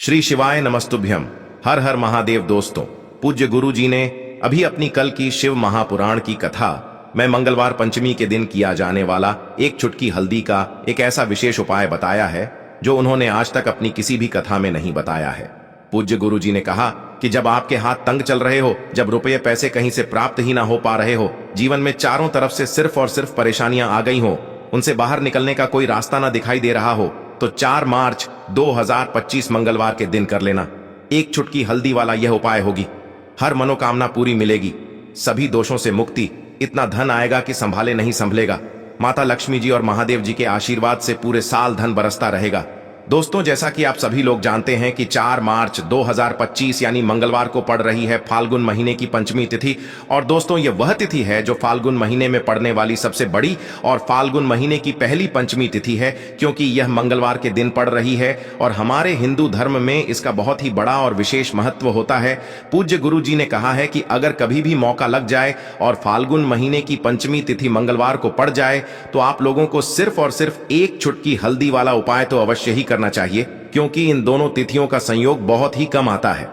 श्री शिवाय नमस्तुभ्यम। हर हर महादेव। दोस्तों, पूज्य गुरु जी ने अभी अपनी कल की शिव महापुराण की कथा में मंगलवार पंचमी के दिन किया जाने वाला एक चुटकी हल्दी का एक ऐसा विशेष उपाय बताया है जो उन्होंने आज तक अपनी किसी भी कथा में नहीं बताया है। पूज्य गुरु जी ने कहा कि जब आपके हाथ तंग चल रहे हो, जब रुपये पैसे कहीं से प्राप्त ही ना हो पा रहे हो, जीवन में चारों तरफ से सिर्फ और सिर्फ परेशानियां आ गई हो, उनसे बाहर निकलने का कोई रास्ता ना दिखाई दे रहा हो, तो 4 मार्च 2025 मंगलवार के दिन कर लेना। एक चुटकी हल्दी वाला यह उपाय होगी, हर मनोकामना पूरी मिलेगी, सभी दोषों से मुक्ति, इतना धन आएगा कि संभाले नहीं संभलेगा। माता लक्ष्मी जी और महादेव जी के आशीर्वाद से पूरे साल धन बरसता रहेगा। दोस्तों, जैसा कि आप सभी लोग जानते हैं कि 4 मार्च 2025 यानी मंगलवार को पड़ रही है फाल्गुन महीने की पंचमी तिथि। और दोस्तों, यह वह तिथि है जो फाल्गुन महीने में पड़ने वाली सबसे बड़ी और फाल्गुन महीने की पहली पंचमी तिथि है, क्योंकि यह मंगलवार के दिन पड़ रही है और हमारे हिंदू धर्म में इसका बहुत ही बड़ा और विशेष महत्व होता है। पूज्य गुरु जी ने कहा है कि अगर कभी भी मौका लग जाए और फाल्गुन महीने की पंचमी तिथि मंगलवार को पड़ जाए तो आप लोगों को सिर्फ और सिर्फ एक चुटकी हल्दी वाला उपाय तो अवश्य ही करना चाहिए, क्योंकि इन दोनों तिथियों का संयोग बहुत ही कम आता है।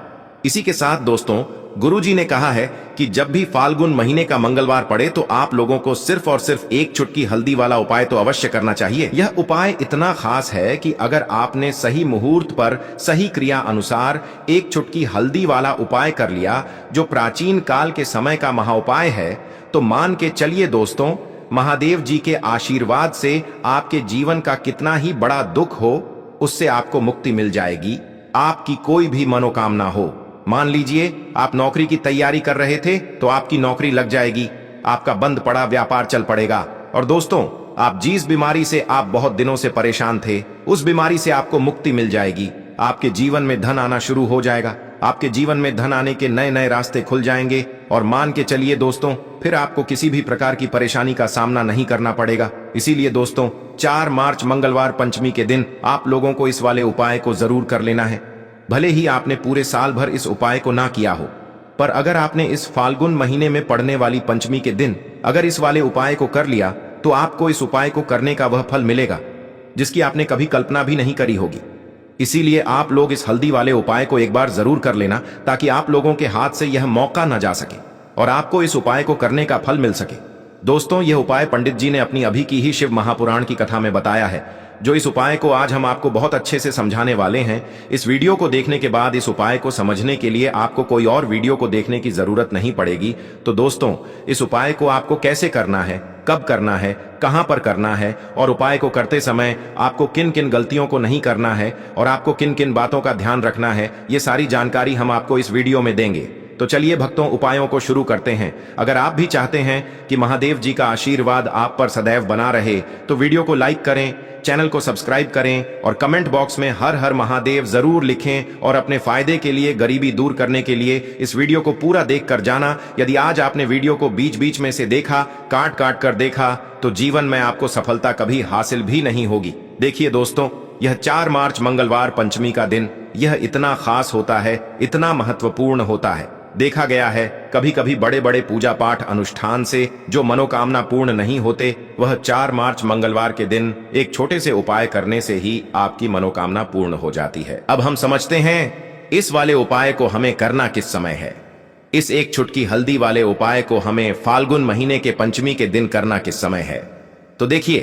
इसी के साथ दोस्तों, गुरुजी ने कहा है कि जब भी फाल्गुन महीने का मंगलवार पड़े तो आप लोगों को सिर्फ और सिर्फ एक चुटकी हल्दी वाला उपाय तो अवश्य करना चाहिए। यह उपाय इतना खास है कि अगर आपने सही मुहूर्त पर सही क्रिया अनुसार एक चुटकी हल्दी वाला उपाय कर लिया, जो प्राचीन काल के समय का महाउपाय है, तो मान के चलिए दोस्तों, महादेव जी के आशीर्वाद से आपके जीवन का कितना ही बड़ा दुख हो, उससे आपको मुक्ति मिल जाएगी। आपकी कोई भी मनोकामना हो, मान लीजिए आप नौकरी की तैयारी कर रहे थे तो आपकी नौकरी लग जाएगी, आपका बंद पड़ा व्यापार चल पड़ेगा। और दोस्तों, आप जिस बीमारी से आप बहुत दिनों से परेशान थे, उस बीमारी से आपको मुक्ति मिल जाएगी। आपके जीवन में धन आना शुरू हो जाएगा, आपके जीवन में धन आने के नए नए रास्ते खुल जाएंगे। और मान के चलिए दोस्तों, फिर आपको किसी भी प्रकार की परेशानी का सामना नहीं करना पड़ेगा। इसीलिए दोस्तों, 4 मार्च मंगलवार पंचमी के दिन आप लोगों को इस वाले उपाय को जरूर कर लेना है। भले ही आपने पूरे साल भर इस उपाय को ना किया हो, पर अगर आपने इस फाल्गुन महीने में पड़ने वाली पंचमी के दिन अगर इस वाले उपाय को कर लिया, तो आपको इस उपाय को करने का वह फल मिलेगा जिसकी आपने कभी कल्पना भी नहीं करी होगी। इसीलिए आप लोग इस हल्दी वाले उपाय को एक बार जरूर कर लेना, ताकि आप लोगों के हाथ से यह मौका न जा सके और आपको इस उपाय को करने का फल मिल सके। दोस्तों, यह उपाय पंडित जी ने अपनी अभी की ही शिव महापुराण की कथा में बताया है, जो इस उपाय को आज हम आपको बहुत अच्छे से समझाने वाले हैं। इस वीडियो को देखने के बाद इस उपाय को समझने के लिए आपको कोई और वीडियो को देखने की जरूरत नहीं पड़ेगी। तो दोस्तों, इस उपाय को आपको कैसे करना है, कब करना है, कहां पर करना है, और उपाय को करते समय आपको किन किन गलतियों को नहीं करना है और आपको किन किन बातों का ध्यान रखना है, ये सारी जानकारी हम आपको इस वीडियो में देंगे। तो चलिए भक्तों, उपायों को शुरू करते हैं। अगर आप भी चाहते हैं कि महादेव जी का आशीर्वाद आप पर सदैव बना रहे, तो वीडियो को लाइक करें, चैनल को सब्सक्राइब करें और कमेंट बॉक्स में हर हर महादेव जरूर लिखें। और अपने फायदे के लिए, गरीबी दूर करने के लिए इस वीडियो को पूरा देख कर जाना। यदि आज आपने वीडियो को बीच बीच में से देखा, काट काट कर देखा, तो जीवन में आपको सफलता कभी हासिल भी नहीं होगी। देखिए दोस्तों, यह 4 मार्च मंगलवार पंचमी का दिन यह इतना खास होता है, इतना महत्वपूर्ण होता है। देखा गया है कभी कभी बड़े बड़े पूजा पाठ अनुष्ठान से जो मनोकामना पूर्ण नहीं होते, वह 4 मार्च मंगलवार के दिन एक छोटे से उपाय करने से ही आपकी मनोकामना पूर्ण हो जाती है। अब हम समझते हैं इस वाले उपाय को हमें करना किस समय है। इस एक चुटकी हल्दी वाले उपाय को हमें फाल्गुन महीने के पंचमी के दिन करना किस समय है। तो देखिए,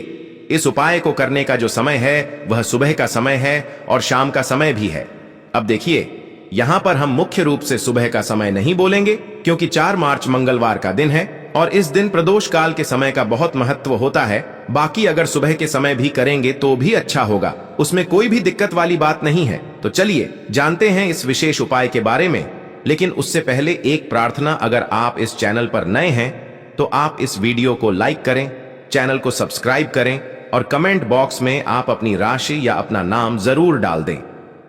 इस उपाय को करने का जो समय है वह सुबह का समय है और शाम का समय भी है। अब देखिए, यहां पर हम मुख्य रूप से सुबह का समय नहीं बोलेंगे, क्योंकि 4 मार्च मंगलवार का दिन है और इस दिन प्रदोष काल के समय का बहुत महत्व होता है। बाकी अगर सुबह के समय भी करेंगे तो भी अच्छा होगा, उसमें कोई भी दिक्कत वाली बात नहीं है। तो चलिए जानते हैं इस विशेष उपाय के बारे में। लेकिन उससे पहले एक प्रार्थना, अगर आप इस चैनल पर नए हैं तो आप इस वीडियो को लाइक करें, चैनल को सब्सक्राइब करें और कमेंट बॉक्स में आप अपनी राशि या अपना नाम जरूर डाल दें,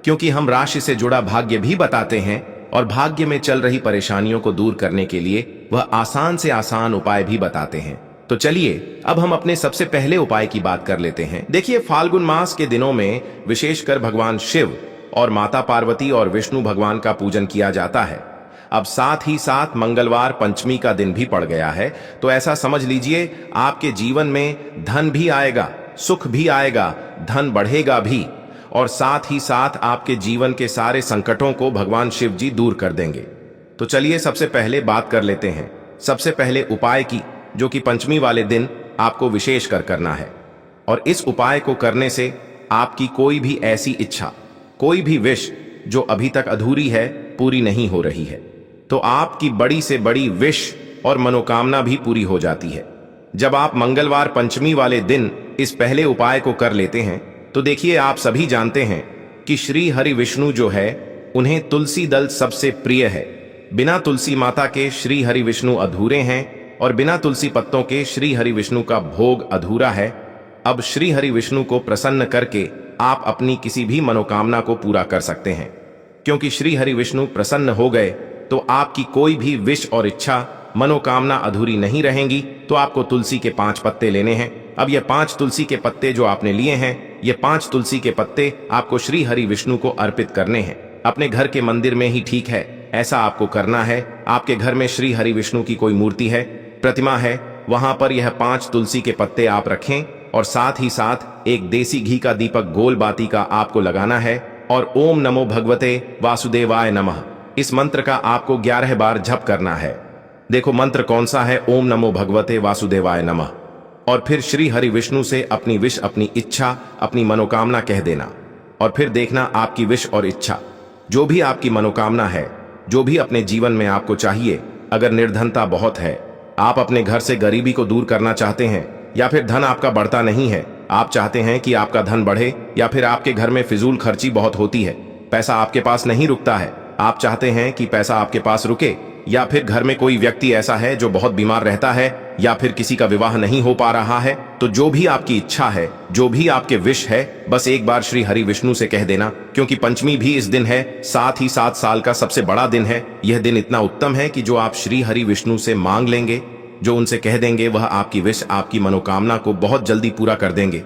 क्योंकि हम राशि से जुड़ा भाग्य भी बताते हैं और भाग्य में चल रही परेशानियों को दूर करने के लिए वह आसान से आसान उपाय भी बताते हैं। तो चलिए अब हम अपने सबसे पहले उपाय की बात कर लेते हैं। देखिए, फाल्गुन मास के दिनों में विशेषकर भगवान शिव और माता पार्वती और विष्णु भगवान का पूजन किया जाता है। अब साथ ही साथ मंगलवार पंचमी का दिन भी पड़ गया है, तो ऐसा समझ लीजिए आपके जीवन में धन भी आएगा, सुख भी आएगा, धन बढ़ेगा भी। और साथ ही साथ आपके जीवन के सारे संकटों को भगवान शिव जी दूर कर देंगे। तो चलिए सबसे पहले बात कर लेते हैं सबसे पहले उपाय की, जो कि पंचमी वाले दिन आपको विशेष कर करना है। और इस उपाय को करने से आपकी कोई भी ऐसी इच्छा, कोई भी विश जो अभी तक अधूरी है, पूरी नहीं हो रही है, तो आपकी बड़ी से बड़ी विश और मनोकामना भी पूरी हो जाती है। जब आप मंगलवार पंचमी वाले दिन इस पहले उपाय को कर लेते हैं तो देखिए, आप सभी जानते हैं कि श्री हरि विष्णु जो है, उन्हें तुलसी दल सबसे प्रिय है। बिना तुलसी माता के श्री हरि विष्णु अधूरे हैं और बिना तुलसी पत्तों के श्री हरि विष्णु का भोग अधूरा है। अब श्री हरि विष्णु को प्रसन्न करके आप अपनी किसी भी मनोकामना को पूरा कर सकते हैं, क्योंकि श्री हरि विष्णु प्रसन्न हो गए तो आपकी कोई भी विश और इच्छा, मनोकामना अधूरी नहीं रहेंगी। तो आपको तुलसी के 5 पत्ते लेने हैं। अब ये 5 तुलसी के पत्ते जो आपने लिए हैं, ये 5 तुलसी के पत्ते आपको श्री हरि विष्णु को अर्पित करने हैं। अपने घर के मंदिर में ही ठीक है, ऐसा आपको करना है। आपके घर में श्री हरि विष्णु की कोई मूर्ति है, प्रतिमा है, वहां पर यह 5 तुलसी के पत्ते आप रखें और साथ ही साथ एक देसी घी का दीपक गोल बाती का आपको लगाना है और ओम नमो भगवते वासुदेवाय नमः इस मंत्र का आपको 11 बार जप करना है। देखो मंत्र कौन सा है, ओम नमो भगवते वासुदेवाय नमः। और फिर श्री हरि विष्णु से अपनी विश, अपनी इच्छा, अपनी मनोकामना कह देना और फिर देखना आपकी विश और इच्छा, जो भी आपकी मनोकामना है, जो भी अपने जीवन में आपको चाहिए। अगर निर्धनता बहुत है, आप अपने घर से गरीबी को दूर करना चाहते हैं, या फिर धन आपका बढ़ता नहीं है, आप चाहते हैं कि आपका धन बढ़े, या फिर आपके घर में फिजूल खर्ची बहुत होती है, पैसा आपके पास नहीं रुकता है, आप चाहते हैं कि पैसा आपके पास रुके, या फिर घर में कोई व्यक्ति ऐसा है जो बहुत बीमार रहता है, या फिर किसी का विवाह नहीं हो पा रहा है, तो जो भी आपकी इच्छा है, जो भी आपके विश है, बस एक बार श्री हरि विष्णु से कह देना। क्योंकि पंचमी भी इस दिन है, साथ ही 7 साल का सबसे बड़ा दिन है। यह दिन इतना उत्तम है कि जो आप श्री हरि विष्णु से मांग लेंगे, जो उनसे कह देंगे, वह आपकी विश, आपकी मनोकामना को बहुत जल्दी पूरा कर देंगे।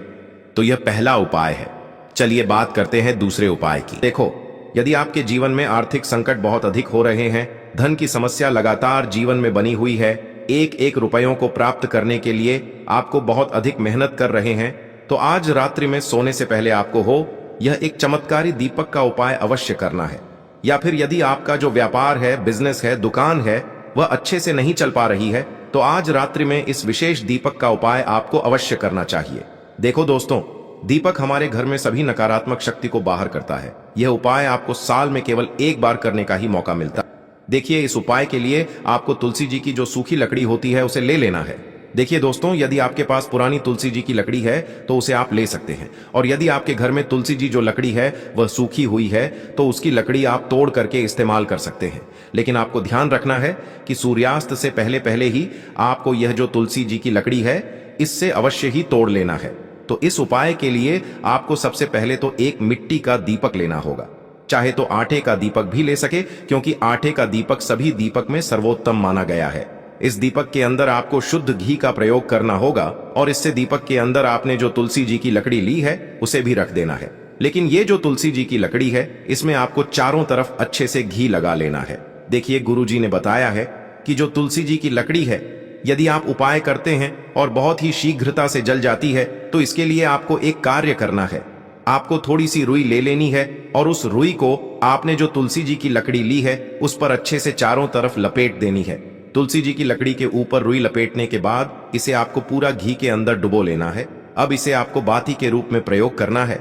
तो यह पहला उपाय है। चलिए बात करते हैं दूसरे उपाय की। देखो, यदि आपके जीवन में आर्थिक संकट बहुत अधिक हो रहे हैं, धन की समस्या लगातार जीवन में बनी हुई है, एक एक रुपयों को प्राप्त करने के लिए आपको बहुत अधिक मेहनत कर रहे हैं, तो आज रात्रि में सोने से पहले आपको यह एक चमत्कारी दीपक का उपाय अवश्य करना है। या फिर यदि आपका जो व्यापार है, बिजनेस है, दुकान है, वह अच्छे से नहीं चल पा रही है, तो आज रात्रि में इस विशेष दीपक का उपाय आपको अवश्य करना चाहिए। देखो दोस्तों, दीपक हमारे घर में सभी नकारात्मक शक्ति को बाहर करता है। यह उपाय आपको साल में केवल एक बार करने का ही मौका मिलता है। देखिए, इस उपाय के लिए आपको तुलसी जी की जो सूखी लकड़ी होती है, उसे ले लेना है। देखिए दोस्तों, यदि आपके पास पुरानी तुलसी जी की लकड़ी है तो उसे आप ले सकते हैं, और यदि आपके घर में तुलसी जी जो लकड़ी है वह सूखी हुई है, तो उसकी लकड़ी आप तोड़ करके इस्तेमाल कर सकते हैं। लेकिन आपको ध्यान रखना है कि सूर्यास्त से पहले पहले ही आपको यह जो तुलसी जी की लकड़ी है, इससे अवश्य ही तोड़ लेना है। तो इस उपाय के लिए आपको सबसे पहले तो एक मिट्टी का दीपक लेना होगा, चाहे तो आटे का दीपक भी ले सके, क्योंकि आटे का दीपक सभी दीपक में सर्वोत्तम माना गया है। इस दीपक के अंदर आपको शुद्ध घी का प्रयोग करना होगा, और इससे दीपक के अंदर आपने जो तुलसी जी की लकड़ी ली है उसे भी रख देना है। लेकिन ये जो तुलसी जी की लकड़ी है, इसमें आपको चारों तरफ अच्छे से घी लगा लेना है। देखिए, गुरु जी ने बताया है कि जो तुलसी जी की लकड़ी है, यदि आप उपाय करते हैं और बहुत ही शीघ्रता से जल जाती है, तो इसके लिए आपको एक कार्य करना है। आपको थोड़ी सी रुई ले लेनी है, और उस रुई को आपने जो तुलसी जी की लकड़ी ली है उस पर अच्छे से चारों तरफ लपेट देनी है। तुलसी जी की लकड़ी के ऊपर रुई लपेटने के बाद इसे आपको पूरा घी के अंदर डुबो लेना है। अब इसे आपको बाती के रूप में प्रयोग करना है।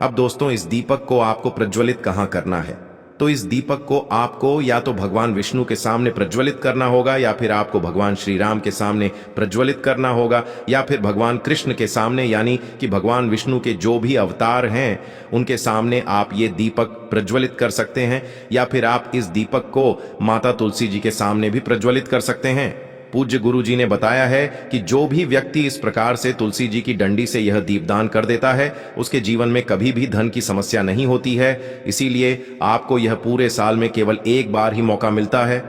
अब दोस्तों, इस दीपक को आपको प्रज्वलित कहाँ करना है? तो इस दीपक को आपको या तो भगवान विष्णु के सामने प्रज्वलित करना होगा, या फिर आपको भगवान श्री राम के सामने प्रज्वलित करना होगा, या फिर भगवान कृष्ण के सामने, यानी कि भगवान विष्णु के जो भी अवतार हैं उनके सामने आप ये दीपक प्रज्वलित कर सकते हैं। या फिर आप इस दीपक को माता तुलसी जी के सामने भी प्रज्वलित कर सकते हैं। पूज्य गुरु जी ने बताया है कि जो भी व्यक्ति इस प्रकार से तुलसी जी की डंडी से यह दीपदान कर देता है, उसके जीवन में कभी भी धन की समस्या नहीं होती है। इसीलिए आपको यह पूरे साल में केवल एक बार ही मौका मिलता है।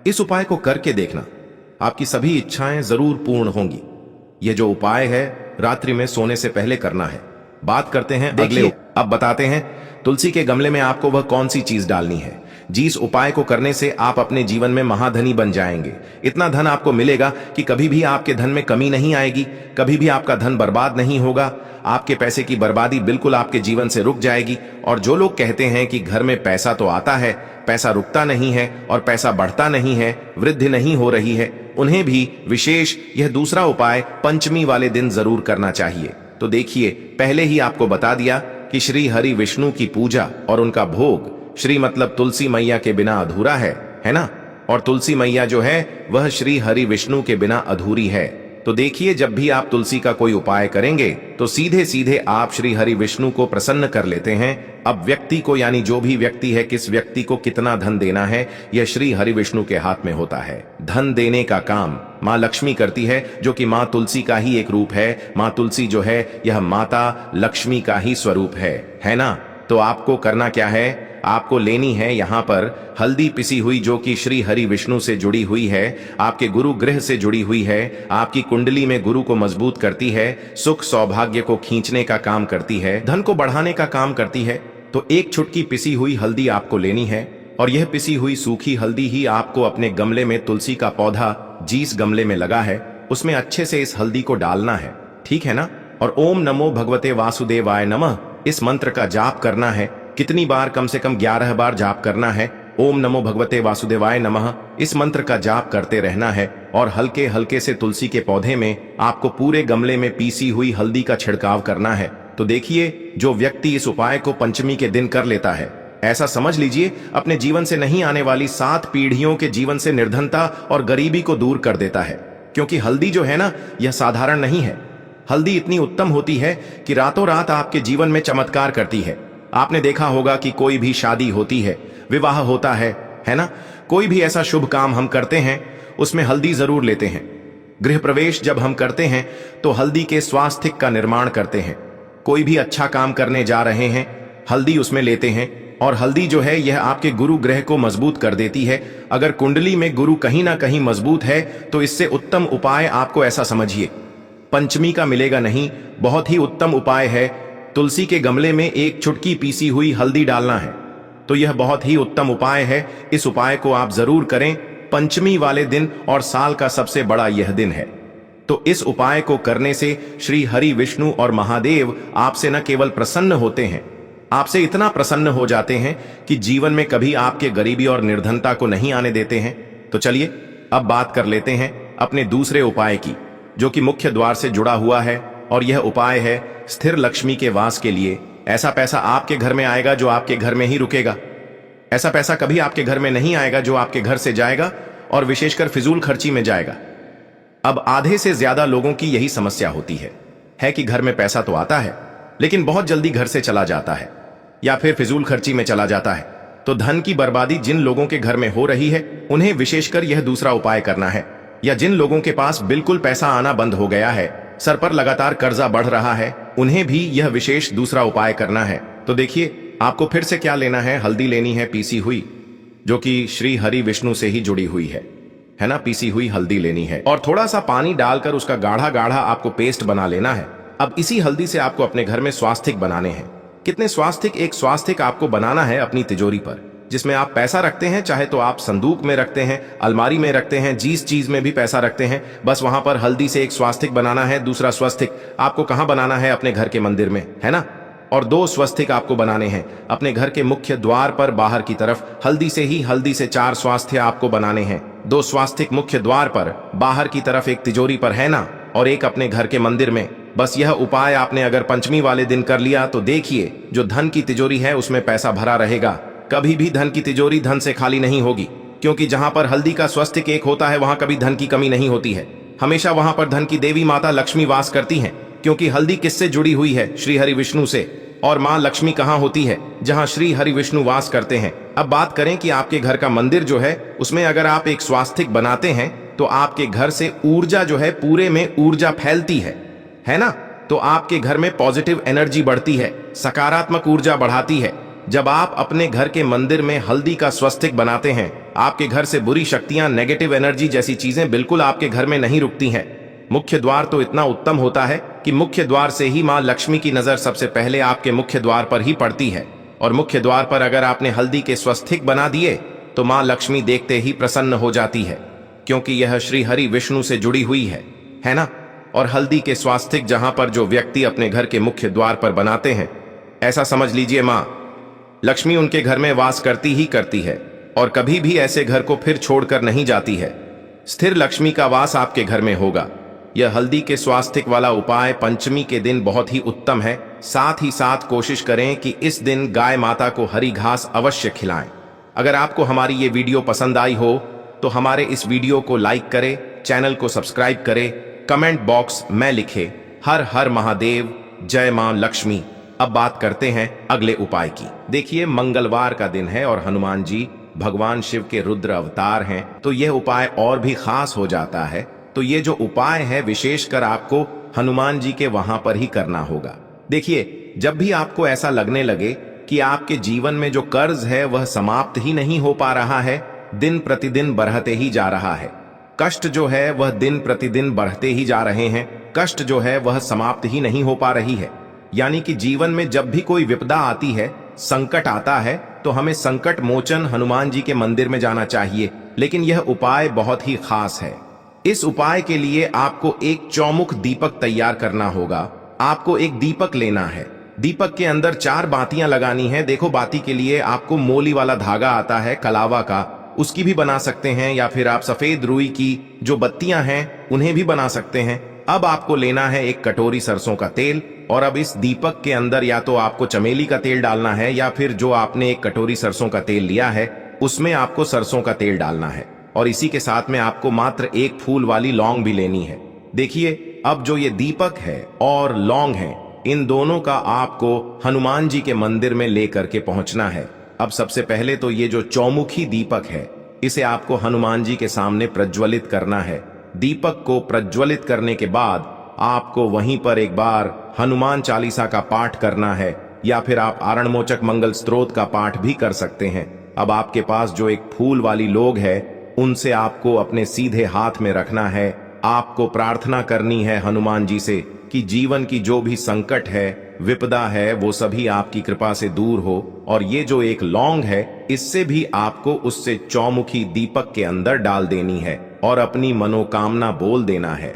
इस उपाय को करके देखना, आपकी सभी इच्छाएं जरूर पूर्ण होंगी। यह जो उपाय है रात्रि में सोने से पहले करना है। बात करते हैं अगले। अब बताते हैं तुलसी के गमले में आपको वह कौन सी चीज डालनी है। जी इस उपाय को करने से आप अपने जीवन में महाधनी बन जाएंगे। इतना धन आपको मिलेगा कि कभी भी आपके धन में कमी नहीं आएगी, कभी भी आपका धन बर्बाद नहीं होगा। आपके पैसे की बर्बादी बिल्कुल आपके जीवन से रुक जाएगी। और जो लोग कहते हैं कि घर में पैसा तो आता है, पैसा रुकता नहीं है और पैसा बढ़ता नहीं है, वृद्धि नहीं हो रही है, उन्हें भी विशेष यह दूसरा उपाय पंचमी वाले दिन जरूर करना चाहिए। तो देखिए, पहले ही आपको बता दिया कि श्री हरि विष्णु की पूजा और उनका भोग, श्री मतलब तुलसी मैया के बिना अधूरा है ना? और तुलसी मैया जो है वह श्री हरि विष्णु के बिना अधूरी है। तो देखिए, जब भी आप तुलसी का कोई उपाय करेंगे तो सीधे सीधे आप श्री हरि विष्णु को प्रसन्न कर लेते हैं। अब व्यक्ति को, यानी जो भी व्यक्ति है, किस व्यक्ति को कितना धन देना है, यह श्री हरि विष्णु के हाथ में होता है। धन देने का काम माँ लक्ष्मी करती है, जो कि माँ तुलसी का ही एक रूप है। माँ तुलसी जो है यह माता लक्ष्मी का ही स्वरूप है ना? तो आपको करना क्या है? आपको लेनी है यहाँ पर हल्दी पिसी हुई, जो कि श्री हरि विष्णु से जुड़ी हुई है, आपके गुरु ग्रह से जुड़ी हुई है, आपकी कुंडली में गुरु को मजबूत करती है, सुख सौभाग्य को खींचने का काम करती है, धन को बढ़ाने का काम करती है। तो एक चुटकी पिसी हुई हल्दी आपको लेनी है और यह पिसी हुई सूखी हल्दी ही आपको अपने गमले में, तुलसी का पौधा जिस गमले में लगा है उसमें अच्छे से इस हल्दी को डालना है, ठीक है ना? और ओम नमो भगवते वासुदेवाय नमः इस मंत्र का जाप करना है। कितनी बार? कम से कम 11 बार जाप करना है। ओम नमो भगवते वासुदेवाय नमः इस मंत्र का जाप करते रहना है और हल्के हल्के से तुलसी के पौधे में आपको पूरे गमले में पीसी हुई हल्दी का छिड़काव करना है। तो देखिए, जो व्यक्ति इस उपाय को पंचमी के दिन कर लेता है, ऐसा समझ लीजिए अपने जीवन से नहीं आने वाली 7 पीढ़ियों के जीवन से निर्धनता और गरीबी को दूर कर देता है। क्योंकि हल्दी जो है ना, यह साधारण नहीं है। हल्दी इतनी उत्तम होती है कि रातों रात आपके जीवन में चमत्कार करती है। आपने देखा होगा कि कोई भी शादी होती है, विवाह होता है ना? कोई भी ऐसा शुभ काम हम करते हैं उसमें हल्दी जरूर लेते हैं। गृह प्रवेश जब हम करते हैं तो हल्दी के स्वास्थ्य का निर्माण करते हैं। कोई भी अच्छा काम करने जा रहे हैं, हल्दी उसमें लेते हैं। और हल्दी जो है यह आपके गुरु ग्रह को मजबूत कर देती है। अगर कुंडली में गुरु कहीं ना कहीं मजबूत है तो इससे उत्तम उपाय आपको ऐसा समझिए पंचमी का मिलेगा नहीं। बहुत ही उत्तम उपाय है। तुलसी के गमले में एक चुटकी पीसी हुई हल्दी डालना है। तो यह बहुत ही उत्तम उपाय है। इस उपाय को आप जरूर करें पंचमी वाले दिन, और साल का सबसे बड़ा यह दिन है। तो इस उपाय को करने से श्री हरि विष्णु और महादेव आपसे न केवल प्रसन्न होते हैं, आपसे इतना प्रसन्न हो जाते हैं कि जीवन में कभी आपके गरीबी और निर्धनता को नहीं आने देते हैं। तो चलिए अब बात कर लेते हैं अपने दूसरे उपाय की, जो कि मुख्य द्वार से जुड़ा हुआ है। और यह उपाय है स्थिर लक्ष्मी के वास के लिए। ऐसा पैसा आपके घर में आएगा जो आपके घर में ही रुकेगा। ऐसा पैसा कभी आपके घर में नहीं आएगा जो आपके घर से जाएगा, और विशेषकर फिजूल खर्ची में जाएगा। अब आधे से ज्यादा लोगों की यही समस्या होती है कि घर में पैसा तो आता है लेकिन बहुत जल्दी घर से चला जाता है या फिर फिजूल खर्ची में चला जाता है। तो धन की बर्बादी जिन लोगों के घर में हो रही है उन्हें विशेषकर यह दूसरा उपाय करना है। या जिन लोगों के पास बिल्कुल पैसा आना बंद हो गया है, सर पर लगातार कर्जा बढ़ रहा है, उन्हें भी यह विशेष दूसरा उपाय करना है। तो देखिए, आपको फिर से क्या लेना है? हल्दी लेनी है पीसी हुई, जो कि श्री हरि विष्णु से ही जुड़ी हुई है ना? पीसी हुई हल्दी लेनी है और थोड़ा सा पानी डालकर उसका गाढ़ा गाढ़ा आपको पेस्ट बना लेना है। अब इसी हल्दी से आपको अपने घर में स्वास्तिक बनाने हैं। कितने स्वास्तिक? एक स्वास्तिक आपको बनाना है अपनी तिजोरी पर, जिसमें आप पैसा रखते हैं। चाहे तो आप संदूक में रखते हैं, अलमारी में रखते हैं, जिस चीज में भी पैसा रखते हैं, बस वहां पर हल्दी से एक स्वास्तिक बनाना है। दूसरा स्वास्तिक आपको कहां बनाना है? अपने घर के मंदिर में, है ना? और 2 स्वास्तिक आपको बनाने हैं अपने घर के मुख्य द्वार पर बाहर की तरफ। हल्दी से 4 स्वास्थ्य आपको बनाने हैं। 2 स्वास्तिक मुख्य द्वार पर बाहर की तरफ, एक तिजोरी पर, है ना? और एक अपने घर के मंदिर में। बस यह उपाय आपने अगर पंचमी वाले दिन कर लिया तो देखिए, जो धन की तिजोरी है उसमें पैसा भरा रहेगा। कभी भी धन की तिजोरी धन से खाली नहीं होगी, क्योंकि जहां पर हल्दी का स्वास्तिक एक होता है वहां कभी धन की कमी नहीं होती है। हमेशा वहां पर धन की देवी माता लक्ष्मी वास करती हैं, क्योंकि हल्दी किससे जुड़ी हुई है? श्री हरि विष्णु से। और माँ लक्ष्मी कहाँ होती है? जहाँ श्री हरि विष्णु वास करते हैं। अब बात करें कि आपके घर का मंदिर जो है उसमें अगर आप एक स्वास्तिक बनाते हैं तो आपके घर से ऊर्जा जो है, पूरे में ऊर्जा फैलती है ना? तो आपके घर में पॉजिटिव एनर्जी बढ़ती है, सकारात्मक ऊर्जा बढ़ाती है। जब आप अपने घर के मंदिर में हल्दी का स्वास्तिक बनाते हैं, आपके घर से बुरी शक्तियां, नेगेटिव एनर्जी जैसी चीजें बिल्कुल आपके घर में नहीं रुकती हैं। मुख्य द्वार तो इतना उत्तम होता है कि मुख्य द्वार से ही मां लक्ष्मी की नजर सबसे पहले आपके मुख्य द्वार पर ही पड़ती है। और मुख्य द्वार पर अगर आपने हल्दी के स्वस्तिक बना दिए तो मां लक्ष्मी देखते ही प्रसन्न हो जाती है, क्योंकि यह श्री हरि विष्णु से जुड़ी हुई है ना। और हल्दी के स्वास्तिक जहां पर जो व्यक्ति अपने घर के मुख्य द्वार पर बनाते हैं, ऐसा समझ लीजिए मां लक्ष्मी उनके घर में वास करती ही करती है और कभी भी ऐसे घर को फिर छोड़कर नहीं जाती है। स्थिर लक्ष्मी का वास आपके घर में होगा। यह हल्दी के स्वास्तिक वाला उपाय पंचमी के दिन बहुत ही उत्तम है। साथ ही साथ कोशिश करें कि इस दिन गाय माता को हरी घास अवश्य खिलाएं। अगर आपको हमारी ये वीडियो पसंद आई हो तो हमारे इस वीडियो को लाइक करें, चैनल को सब्सक्राइब करें, कमेंट बॉक्स में लिखे हर हर महादेव, जय मां लक्ष्मी। अब बात करते हैं अगले उपाय की। देखिए, मंगलवार का दिन है और हनुमान जी भगवान शिव के रुद्र अवतार हैं, तो यह उपाय और भी खास हो जाता है। तो ये जो उपाय है विशेषकर आपको हनुमान जी के वहां पर ही करना होगा। देखिए, जब भी आपको ऐसा लगने लगे कि आपके जीवन में जो कर्ज है वह समाप्त ही नहीं हो पा रहा है, दिन प्रतिदिन बढ़ते ही जा रहा है, कष्ट जो है वह दिन प्रतिदिन बढ़ते ही जा रहे हैं, कष्ट जो है वह समाप्त ही नहीं हो पा रही है, यानी कि जीवन में जब भी कोई विपदा आती है, संकट आता है, तो हमें संकट मोचन हनुमान जी के मंदिर में जाना चाहिए। लेकिन यह उपाय बहुत ही खास है। इस उपाय के लिए आपको एक चौमुख दीपक तैयार करना होगा। आपको एक दीपक लेना है, दीपक के अंदर 4 बातियां लगानी है। देखो, बाती के लिए आपको मोली वाला धागा आता है कलावा का, उसकी भी बना सकते हैं, या फिर आप सफेद रुई की जो बत्तियां हैं उन्हें भी बना सकते हैं। अब आपको लेना है एक कटोरी सरसों का तेल, और अब इस दीपक के अंदर या तो आपको चमेली का तेल डालना है, या फिर जो आपने एक कटोरी सरसों का तेल लिया है उसमें आपको सरसों का तेल डालना है। और इसी के साथ में आपको मात्र एक फूल वाली लौंग भी लेनी है। देखिए, अब जो ये दीपक है और लौंग है, इन दोनों का आपको हनुमान जी के मंदिर में लेकर के पहुंचना है। अब सबसे पहले तो ये जो चौमुखी दीपक है, इसे आपको हनुमान जी के सामने प्रज्वलित करना है। दीपक को प्रज्वलित करने के बाद आपको वहीं पर एक बार हनुमान चालीसा का पाठ करना है, या फिर आप आरणमोचक मंगल स्तोत्र का पाठ भी कर सकते हैं। अब आपके पास जो एक फूल वाली लोग है, उनसे आपको अपने सीधे हाथ में रखना है। आपको प्रार्थना करनी है हनुमान जी से कि जीवन की जो भी संकट है, विपदा है, वो सभी आपकी कृपा से दूर हो। और ये जो एक लौंग है, इससे भी आपको उससे चौमुखी दीपक के अंदर डाल देनी है और अपनी मनोकामना बोल देना है।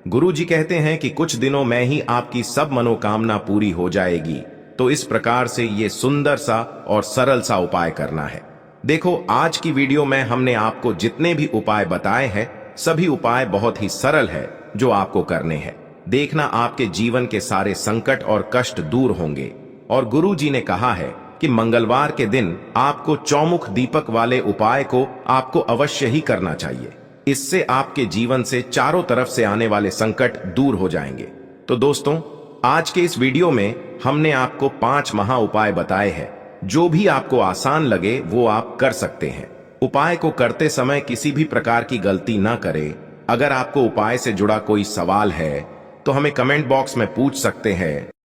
गुरु जी कहते हैं कि कुछ दिनों में ही आपकी सब मनोकामना पूरी हो जाएगी। तो इस प्रकार से ये सुंदर सा और सरल सा उपाय करना है। देखो, आज की वीडियो में हमने आपको जितने भी उपाय बताए हैं, सभी उपाय बहुत ही सरल है जो आपको करने हैं। देखना, आपके जीवन के सारे संकट और कष्ट दूर होंगे। और गुरु जी ने कहा है कि मंगलवार के दिन आपको चौमुख दीपक वाले उपाय को आपको अवश्य ही करना चाहिए। इससे आपके जीवन से चारों तरफ से आने वाले संकट दूर हो जाएंगे। तो दोस्तों, आज के इस वीडियो में हमने आपको 5 महा उपाय बताए हैं। जो भी आपको आसान लगे वो आप कर सकते हैं। उपाय को करते समय किसी भी प्रकार की गलती ना करें। अगर आपको उपाय से जुड़ा कोई सवाल है तो हमें कमेंट बॉक्स में पूछ सकते हैं।